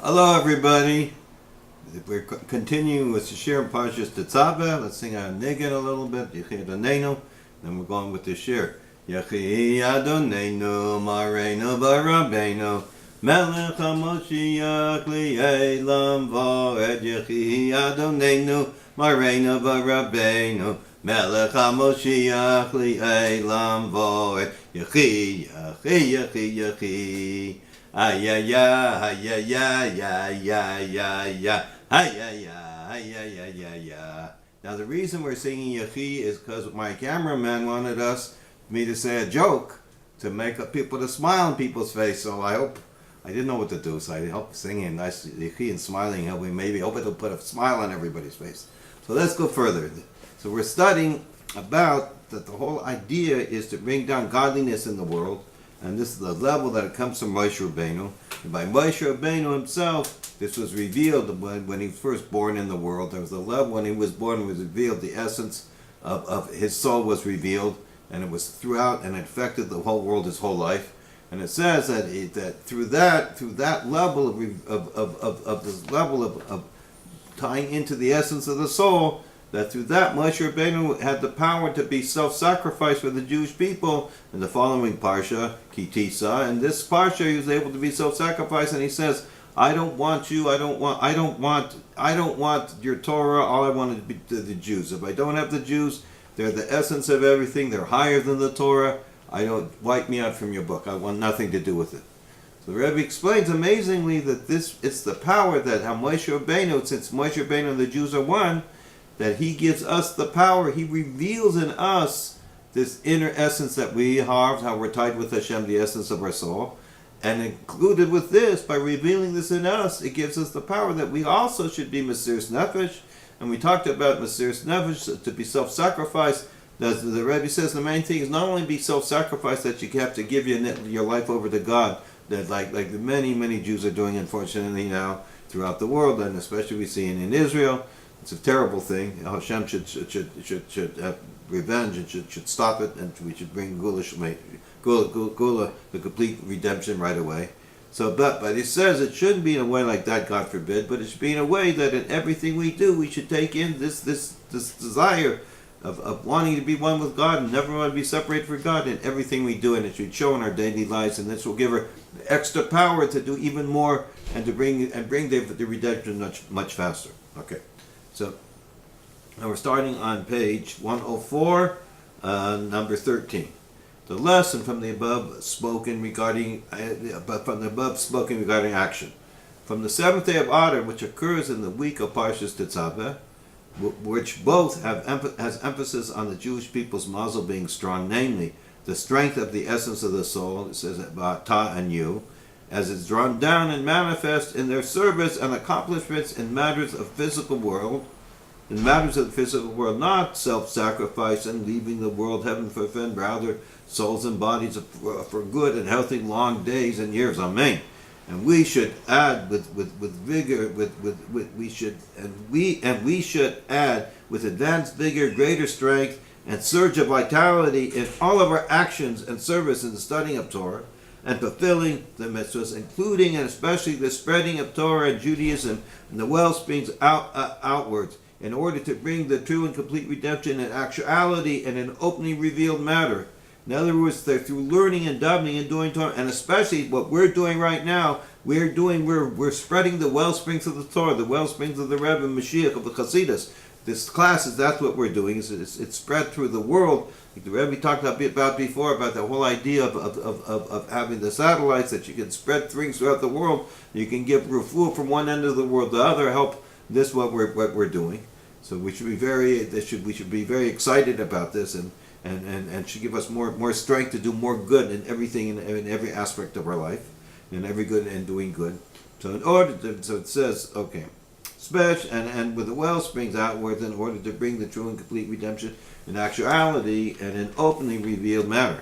Hello, everybody. We're continuing with the share of Parshas Tetzaveh. Let's sing our niggun a little bit. Yechi Adonenu. Then we're going with the share. Yechi Adonenu, Mareinu Barabenu, Melech HaMoshiach Li'elam V'ed. Yechi Adonenu, Mareinu Barabenu, Melech HaMoshiach Li'elam V'ed. Yechi, Yechi, Yechi, Yechi. Ay ay ay ay ay ay ay ay ay ay ay ay ay. Now the reason we're singing Yechi is because my cameraman wanted me to say a joke to make up people to smile on people's face. So I didn't know what to do, so I helped singing nice Yechi and smiling. Maybe hope it'll put a smile on everybody's face. So let's go further. So we're studying about that the whole idea is to bring down godliness in the world. And this is the level that it comes from Moshe Rabbeinu. And by Moshe Rabbeinu himself, this was revealed when he was first born in the world. There was a level when he was born was revealed. The essence of his soul was revealed, and it was throughout, and it affected the whole world, his whole life. And it says that through that level of this level of tying into the essence of the soul, that through that Moshe Rabbeinu had the power to be self-sacrificed for the Jewish people in the following Parsha, Kitisa. And this Parsha he was able to be self-sacrificed, and he says, I don't want you, I don't want your Torah, all I want is to be the Jews. If I don't have the Jews, they're the essence of everything, they're higher than the Torah, wipe me out from your book, I want nothing to do with it. So the Rebbe explains amazingly that it's the power that how Moshe Rabbeinu, since Moshe Rabbeinu and the Jews are one, that he gives us the power. He reveals in us this inner essence that we have, how we're tied with Hashem, the essence of our soul. And included with this, by revealing this in us, it gives us the power that we also should be Mesiras Nefesh. And we talked about Mesiras Nefesh, to be self-sacrifice. As the Rebbe says, the main thing is not only be self-sacrifice, that you have to give your life over to God, that like many Jews are doing, unfortunately, now throughout the world, and especially we see in Israel. It's a terrible thing. Hashem should have revenge and should stop it, and we should bring Gula, the complete redemption right away. So, but he says it shouldn't be in a way like that, God forbid, but it should be in a way that in everything we do, we should take in this desire of wanting to be one with God and never want to be separated from God in everything we do, and it should show in our daily lives, and this will give her extra power to do even more and to bring the redemption much faster. Okay. So, now we're starting on page 104, number 13. The lesson from the above spoken regarding action. From the seventh day of Adar, which occurs in the week of Parshas Tetzaveh, which both has emphasis on the Jewish people's mazel being strong, namely the strength of the essence of the soul. It says about Ta and You, as it's drawn down and manifest in their service and accomplishments in matters of the physical world, not self-sacrifice and leaving the world heaven for fun, rather souls and bodies for good and healthy long days and years. Amen. And we should add with vigor, we should add with advanced vigor, greater strength, and surge of vitality in all of our actions and service in the studying of Torah and fulfilling the mitzvahs, including and especially the spreading of Torah and Judaism and the well springs outwards, in order to bring the true and complete redemption in actuality and in openly revealed matter. In other words, through learning and davening and doing Torah, and especially what we're doing right now, we're spreading the well springs of the Torah, the well springs of the Rebbe and Mashiach of the Chassidus. This class that's what we're doing. It's spread through the world. Like the Rebbe talked about before, about the whole idea of having the satellites, that you can spread things throughout the world. You can give refuah from one end of the world to the other, help. This what we're doing. So we should be very excited about this, and should give us more strength to do more good in everything, in every aspect of our life, in every good and doing good. So it says, okay, special and with the well springs outwards, in order to bring the true and complete redemption in actuality and in openly revealed matter,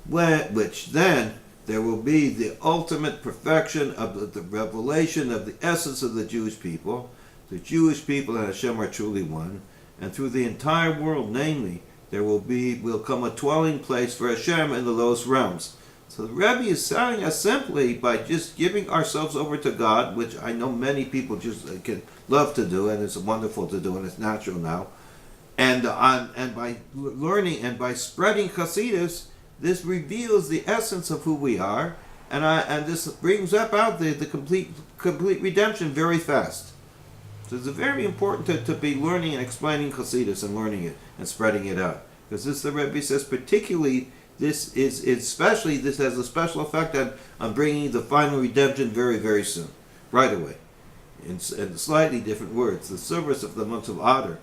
which then there will be the ultimate perfection of the revelation of the essence of the Jewish people. The Jewish people and Hashem are truly one, and through the entire world, namely, there will come a dwelling place for Hashem in the lowest realms. So the Rebbe is telling us simply by just giving ourselves over to God, which I know many people just can love to do, and it's wonderful to do, and it's natural now. And by learning and by spreading Hasidus, this reveals the essence of who we are, and this brings up out the complete redemption very fast. So it's very important to be learning and explaining Hasidus and learning it and spreading it out, because this the Rebbe says particularly. This has a special effect on bringing the final redemption very, very soon, right away. In slightly different words, the service of the month of Adar,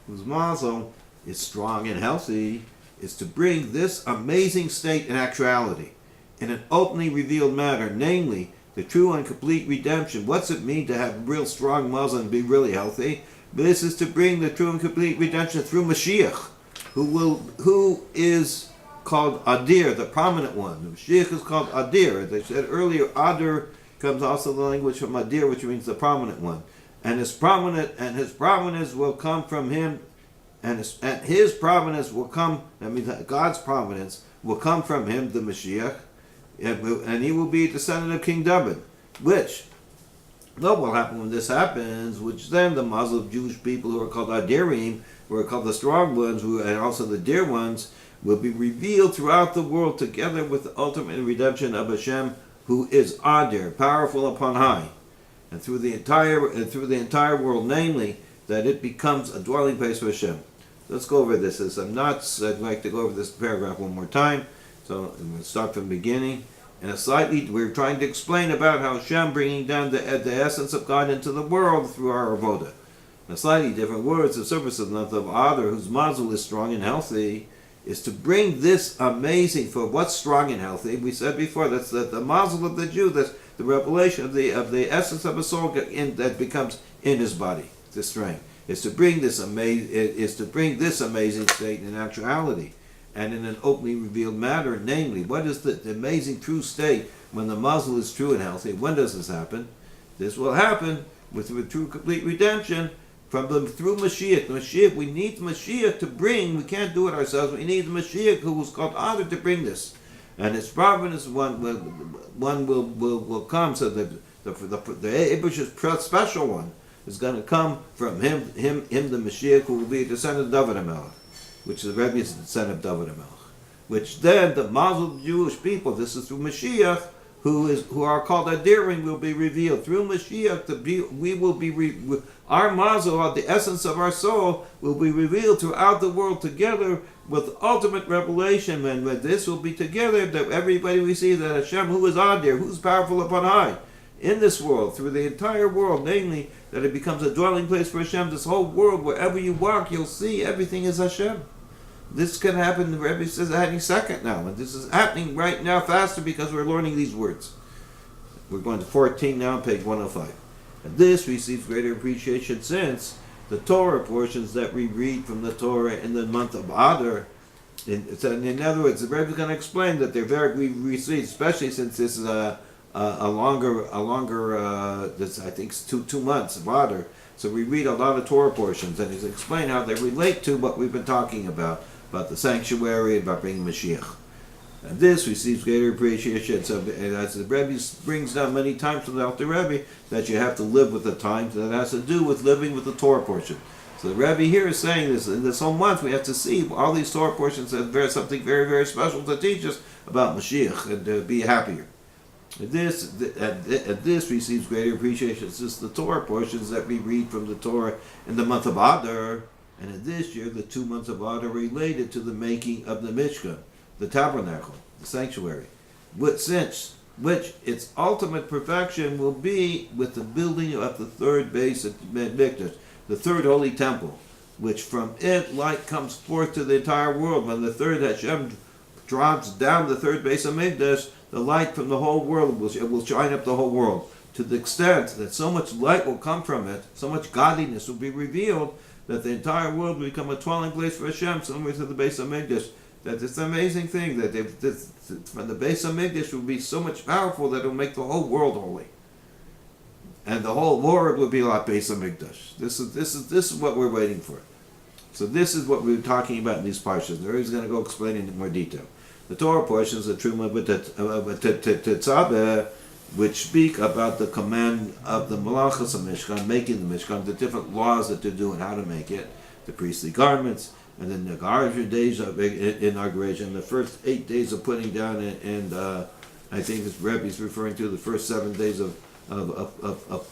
whose mazel is strong and healthy, is to bring this amazing state in actuality, in an openly revealed manner, namely, the true and complete redemption. What's it mean to have real strong mazel and be really healthy? This is to bring the true and complete redemption through Mashiach, who is called Adir, the prominent one. The Mashiach is called Adir. As I said earlier, Adir comes also the language from Adir, which means the prominent one. And his prominence will come from him, and his prominence will come, God's prominence will come from him, the Mashiach, and he will be a descendant of King David, which, what will happen when this happens, which then the Muslim Jewish people who are called Adirim, who are called the strong ones, and also the dear ones, will be revealed throughout the world together with the ultimate redemption of Hashem, who is Adir, powerful upon high, and through the entire world, namely that it becomes a dwelling place for Hashem. Let's go over this. I'd like to go over this paragraph one more time. So I'm going to start from the beginning. We're trying to explain about how Hashem bringing down the essence of God into the world through our avodah. In slightly different words, the service of the month of Adar, whose mazel is strong and healthy, is to bring this amazing, for what's strong and healthy, we said before, that's the mazel of the Jew, that's the revelation of the essence of a soul that becomes in his body, the strength, is to bring this amazing state in actuality, and in an openly revealed manner, namely, what is the amazing true state when the mazel is true and healthy? When does this happen? This will happen with true complete redemption, through Mashiach. The Mashiach, we need the Mashiach to bring. We can't do it ourselves. We need the Mashiach, who was called Adar, to bring this. And his providence one will come. So the Abish's special one is going to come from him, the Mashiach, who will be a descendant of David HaMelech, which the Rebbe is a descendant of David HaMelech. Which then the Muslim Jewish people, this is through Mashiach, who are called Adirim, will be revealed through Mashiach. Our mazel, the essence of our soul, will be revealed throughout the world together with ultimate revelation. And when this will be together, that everybody we see that Hashem, who is Adir, who's powerful upon high, in this world, through the entire world, namely that it becomes a dwelling place for Hashem. This whole world, wherever you walk, you'll see everything is Hashem. This can happen, the Rebbe says, any second now. And this is happening right now faster because we're learning these words. We're going to 14 now, page 105. And this receives greater appreciation since the Torah portions that we read from the Torah in the month of Adar. In other words, the Rebbe is going to explain that we receive, especially since this is a longer, this I think 2 months of Adar. So we read a lot of Torah portions, and he's explain how they relate to what we've been talking about the sanctuary, about bringing Mashiach. And this receives greater appreciation. So, as the Rebbe brings down many times from the Alter Rebbe, that you have to live with the times, that has to do with living with the Torah portion. So the Rebbe here is saying this, in this whole month we have to see all these Torah portions as something very, very special to teach us about Mashiach and to be happier. And this receives greater appreciation since the Torah portions that we read from the Torah in the month of Adar, and in this year the 2 months of Adar related to the making of the Mishkan, the tabernacle, the sanctuary, which its ultimate perfection will be with the building of the third base of Mikdash, the third holy temple, which from it light comes forth to the entire world. When the third Hashem drops down the third base of Mikdash, the light from the whole world will shine up the whole world, to the extent that so much light will come from it, so much godliness will be revealed, that the entire world will become a dwelling place for Hashem, similar to the base of Mikdash. That it's an amazing thing that from the base of Mikdash will be so much powerful that it will make the whole world holy, and the whole world will be like base of Mikdash. This is what we're waiting for. So this is what we're talking about in these parshas. There is going to go explain in more detail. the Torah portions of Truma Tetzaveh, which speak about the command of the Malchus of Mishkan, making the Mishkan, the different laws that they're doing, how to make it, the priestly garments, and then the 100 days of inauguration, the first 8 days of putting down, and I think this Rebbe is referring to the first 7 days of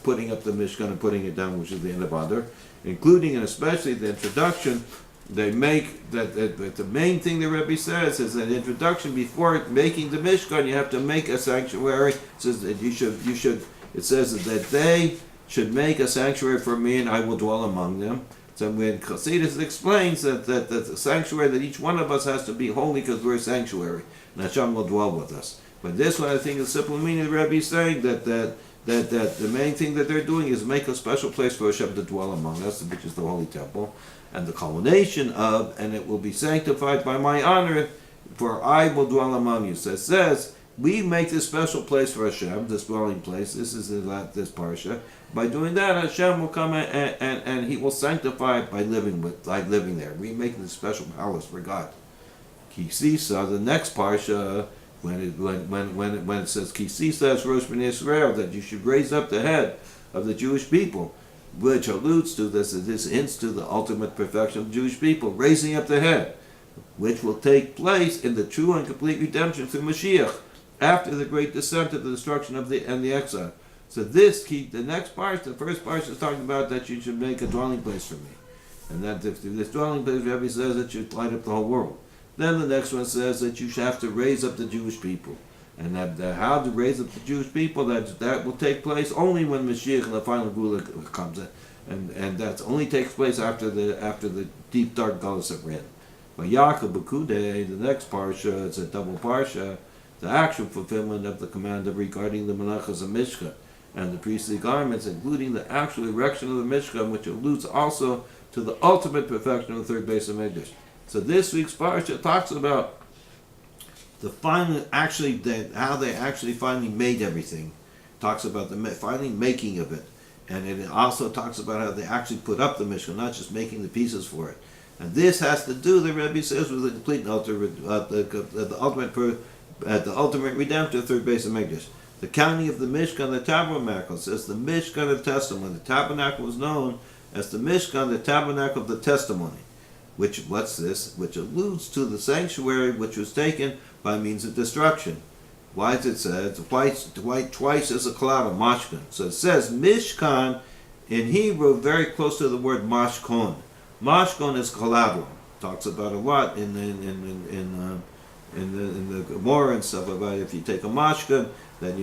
putting up the Mishkan and putting it down, which is the end of Adar, including and especially the introduction. They make that the main thing the Rebbe says is that introduction, before making the Mishkan, you have to make a sanctuary. It says that you should. It says that they should make a sanctuary for me, and I will dwell among them. So when Chassidus explains that the sanctuary, that each one of us has to be holy because we're a sanctuary, and Hashem will dwell with us. But this one, I think, is simple meaning. The Rebbe is saying that the main thing that they're doing is make a special place for Hashem to dwell among us, which is the holy temple. And the culmination of, and it will be sanctified by my honor, for I will dwell among you. So it says, we make this special place for Hashem, this dwelling place. This is this Parsha. By doing that, Hashem will come and He will sanctify it by living there. We make this special palace for God. Kisisa, the next Parsha, when it says Kisisa is Rosh Bnei Israel, that you should raise up the head of the Jewish people, which alludes to this hints to the ultimate perfection of the Jewish people, raising up the head, which will take place in the true and complete redemption through Mashiach, after the great descent of the destruction of the exile. So the next part, the first part is talking about that you should make a dwelling place for me. And that through this dwelling place, Rebbe says that you light up the whole world. Then the next one says that you should have to raise up the Jewish people. And that how to raise up the Jewish people, that will take place only when Mashiach and the final Gula comes in. And that only takes place after the deep dark Galus of Ren. But Yaakov B'Kudei, the next parsha, it's a double parsha, the actual fulfillment of the command regarding the Malachas of Mishkan and the priestly garments, including the actual erection of the Mishkan, which alludes also to the ultimate perfection of the third base of Mikdash. So this week's parsha talks about the final, how they actually finally made everything. Talks about the finally making of it. And it also talks about how they actually put up the Mishkan, not just making the pieces for it. And this has to do, the Rebbe says, with the complete the ultimate redemption of the third base of Mikdash. The counting of the Mishkan, the tabernacle, says the Mishkan of testimony. The tabernacle was known as the Mishkan, the tabernacle of the testimony. What's this? Which alludes to the sanctuary which was taken by means of destruction. Why does it say twice as a collateral, mashkan? So it says Mishkan in Hebrew, very close to the word mashkon. Mashkon is collateral. Talks about a lot in the Gemara and stuff about if you take a mashkan, then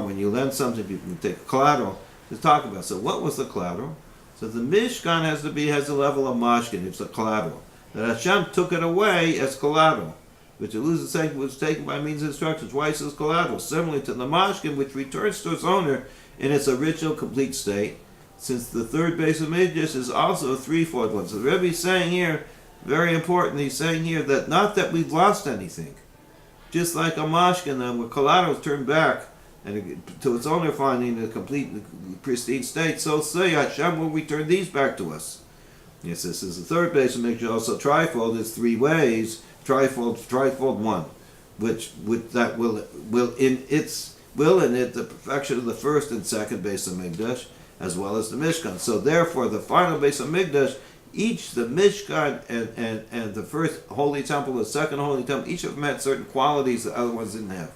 when you lend something, you can take a collateral to talk about. So what was the collateral? So the Mishkan has a level of mashkan. It's a collateral. That Hashem took it away as collateral, which alludes to saying was taken by means of instruction twice as collateral, similarly to the mashkin, which returns to its owner in its original complete state, since the third base of Mikdash is also a threefold one. So the Rebbe is saying here, very important, he's saying here that not that we've lost anything, just like a mashkin, where collateral is turned back and to its owner finding a complete pristine state, so say Hashem will return these back to us. Yes, this is the third base of Mikdash, also trifold, is 3 ways. Trifold one, which that will in it the perfection of the first and second base of Mikdash, as well as the Mishkan. So therefore, the final base of Mikdash, each the Mishkan and the first holy temple, the second holy temple, each of them had certain qualities that other ones didn't have.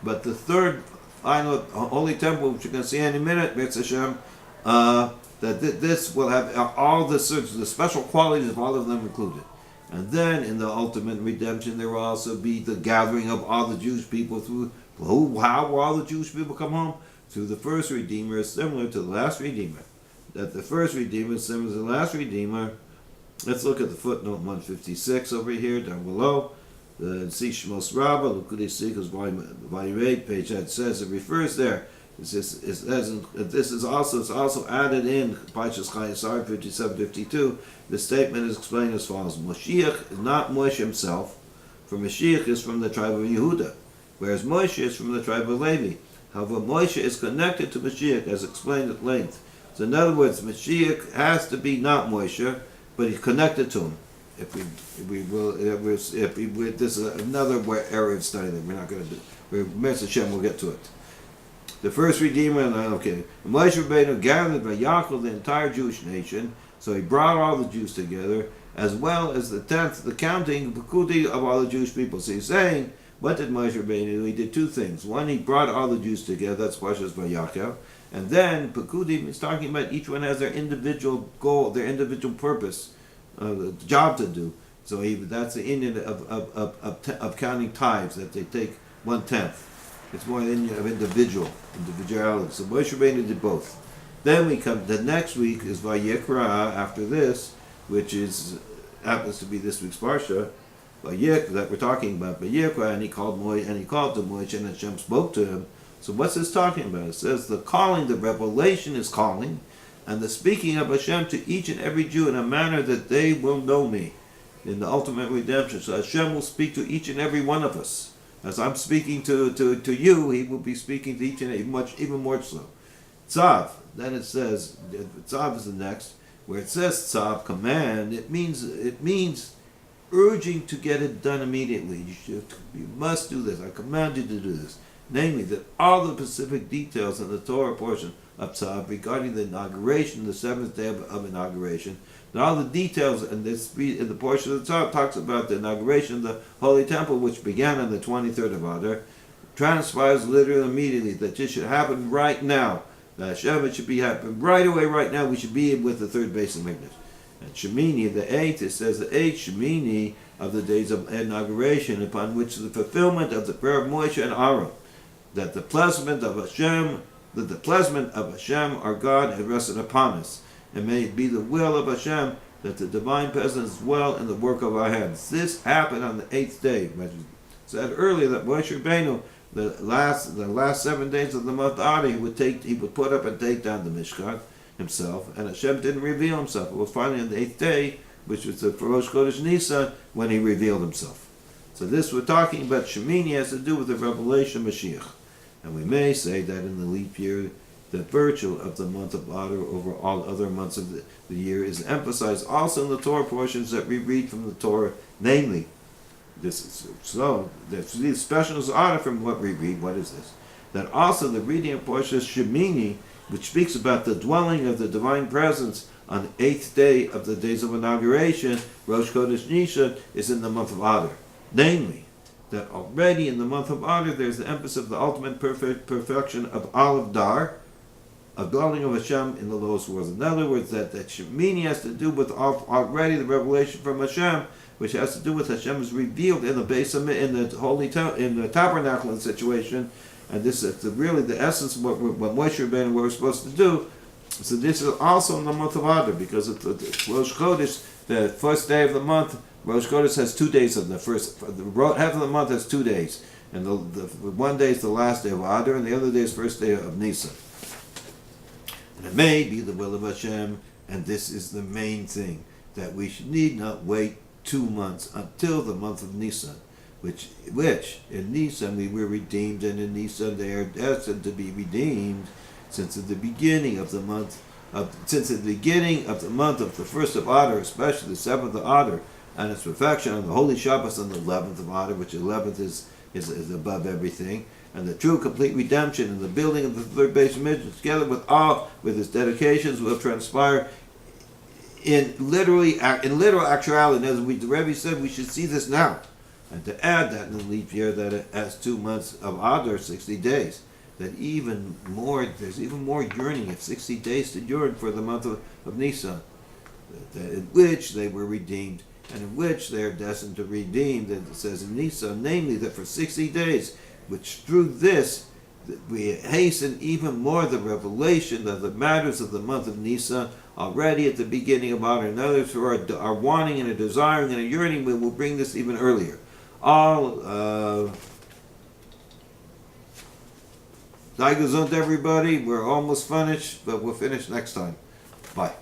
But the third final holy temple, which you're going to see any minute, Mitzvah Hashem, that this will have all the special qualities of all of them included. And then in the ultimate redemption, there will also be the gathering of all the Jewish people how will all the Jewish people come home? Through the first Redeemer, similar to the last Redeemer. That the first Redeemer is similar to the last Redeemer. Let's look at the footnote 156 over here, down below. The see Shmos Rabbah, L'Kudei Sikhos, volume 8, page 8, says, it refers there. This is also added in Parshas Chayesar 57-52. The statement is explained as follows: Moshiach is not Moshe himself, for Moshiach is from the tribe of Yehuda, whereas Moshe is from the tribe of Levi. However, Moshe is connected to Mashiach, as explained at length. So in other words, Mashiach has to be not Moshe, but he's connected to him. this is another area of study that we're not going to do. Mr. Hashem, we'll get to it. The first Redeemer, okay. Moshe Rabbeinu gathered by Yaakov the entire Jewish nation, so he brought all the Jews together, as well as the tenth, the counting, Pekudi of all the Jewish people. So he's saying, what did Moshe Rabbeinu do? He did two things. One, he brought all the Jews together, that's Parshas by Yaakov. And then, Pekudi is talking about each one has their individual goal, their individual purpose, job to do. So that's the Indian of counting tithes, that they take 1/10. It's more an Indian of individuality. So Moshe Rabbeinu did both. Then we come, the next week is Vayikra, after this, which happens to be this week's Parsha, that we're talking about, Vayikra, and he called to Moshe, and Hashem spoke to him. So what's this talking about? It says the calling, the revelation is calling, and the speaking of Hashem to each and every Jew in a manner that they will know me in the ultimate redemption. So Hashem will speak to each and every one of us. As I'm speaking to you, he will be speaking to each and every, even more so. Tzav, then it says, Tzav is the next, where it says Tzav, command, it means urging to get it done immediately. You must do this. I command you to do this. Namely, that all the specific details in the Torah portion of Tzav regarding the inauguration, the seventh day of inauguration, and all the details in the portion of the Tzav talks about the inauguration of the Holy Temple, which began on the 23rd of Adar, transpires literally immediately, that this should happen right now. That Hashem, it should be happening right away, right now. We should be with the third base of Mikdash. And Shemini, the eighth, it says the eighth Shemini of the days of inauguration, upon which the fulfillment of the prayer of Moshe and Aaron, that the pleasant of Hashem, our God, had rested upon us. And may it be the will of Hashem that the divine presence dwell in the work of our hands. This happened on the eighth day. I said earlier that Moshe Rabbeinu, the last 7 days of the month Adar, he would put up and take down the Mishkan himself, and Hashem didn't reveal himself. It was finally on the eighth day, which was the Rosh Chodesh Nisan, when he revealed himself. So this we're talking about Shemini has to do with the revelation of Mashiach. And we may say that in the leap year, the virtue of the month of Adar over all other months of the year is emphasized also in the Torah portions that we read from the Torah, namely, this special is Adar from what we read. What is this? That also the reading of Parshas Shemini, which speaks about the dwelling of the divine presence on the eighth day of the days of inauguration, Rosh Chodesh Nisan, is in the month of Adar. Namely, that already in the month of Adar there's the emphasis of the ultimate perfection of Aleph Dar, a dwelling of Hashem in the lowest worlds. In other words, that Shemini has to do with already the revelation from Hashem, which has to do with Hashem is revealed in the base of in the holy in the tabernacle situation, and this is really the essence of what Moshe Rabbeinu we're supposed to do. So this is also in the month of Adar, because it's Rosh Chodesh, the first day of the month. Rosh Chodesh has 2 days of the first half of the month has 2 days, and the 1 day is the last day of Adar, and the other day is first day of Nisan. And it may be the will of Hashem, and this is the main thing, that we need not wait 2 months until the month of Nisan, which in Nisan we were redeemed, and in Nisan they are destined to be redeemed since at the beginning of the month of the first of Adar, especially the 7th of Adar, and its perfection on the Holy Shabbos on the 11th of Adar, which 11th is above everything, and the true complete redemption and the building of the third base of Mikdash, together with its dedications, will transpire in literal actuality. As the Rebbe said, we should see this now. And to add that in the leap year, that it has 2 months of Adar, 60 days, that there's even more yearning of 60 days to yearn for the month of Nisan, in which they were redeemed, and in which they are destined to redeem, that it says in Nisan, namely that for 60 days, which through this we hasten even more the revelation of the matters of the month of Nisan already at the beginning of Adar. In others who are wanting and a desiring and a yearning, we will bring this even earlier. Sei gesund, everybody. We're almost finished, but we'll finish next time. Bye.